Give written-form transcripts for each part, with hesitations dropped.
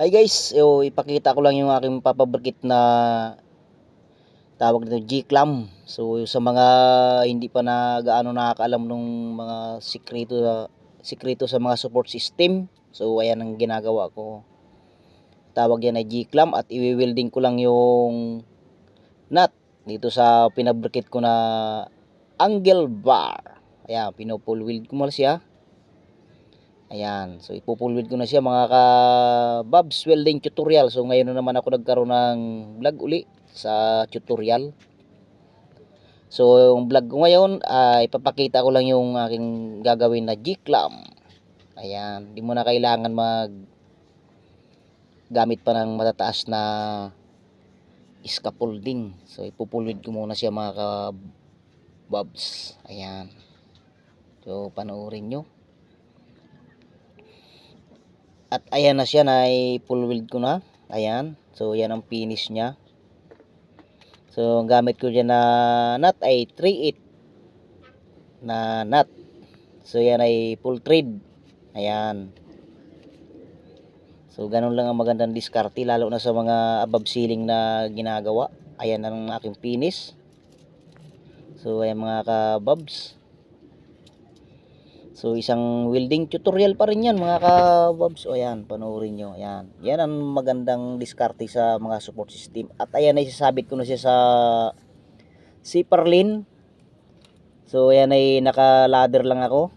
Hi guys, ipakita ko lang yung aking papabrikit na tawag nito G-clam. So sa mga hindi pa na gaano nakakaalam nung mga sikreto sa mga support system. So ayan ang ginagawa ko. Tawag yan ay G-clam at iwi-welding ko lang yung nut dito sa pinabrikit ko na angle bar. Ayan, pinupull weld ko muna siya. Ayan, so ipupulwid ko na siya mga ka-Bob's Welding Tutorial. So ngayon na naman ako nagkaroon ng vlog uli sa tutorial. So yung vlog ko ngayon ay ipapakita ko lang yung aking gagawin na G-clam. Ayan, di mo na kailangan gamit pa ng matataas na scaffolding. So ipupulwid ko muna siya mga ka-Bob's. Ayan, so panoorin nyo. At ayan na siya, na full weld ko na. Ayan. So yan ang finish niya. So ang gamit ko diyan na nut ay 3/8 na nut. So yan ay full thread. Ayan. So ganun lang ang magandang diskarte lalo na sa mga above ceiling na ginagawa. Ayan ang aking finish. So ayan mga ka-Bobs. So isang welding tutorial pa rin yan mga ka-Bobs. O ayan, panoorin nyo. Ayan. Yan ang magandang diskarte sa mga support system. At ayan ay sasabit ko na siya sa Siperlin. So ayan ay naka-ladder lang ako.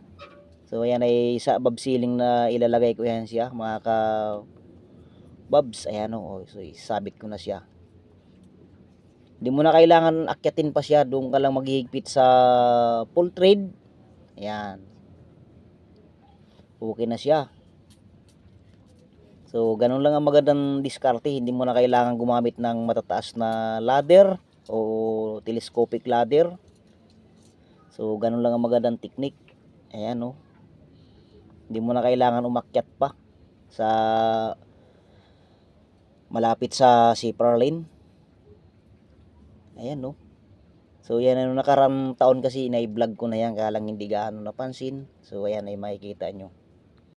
So ayan ay sa above ceiling na ilalagay ko yan siya mga ka-Bobs. Ayan o. So isabit ko na siya. Hindi mo na kailangan akyatin pa siya. Doon ka lang maghihigpit sa full thread. Ayan. Okay na siya. So ganun lang ang magandang diskarte, hindi mo na kailangan gumamit ng matataas na ladder o telescopic ladder. So ganun lang ang magandang technique. Ayan oh. Hindi mo na kailangan umakyat pa sa malapit sa zipper lane. Ayan oh. So yan, nakarang taon kasi na-vlog ko na yan, kaya lang hindi gaano napansin. So ayan ay makikita nyo.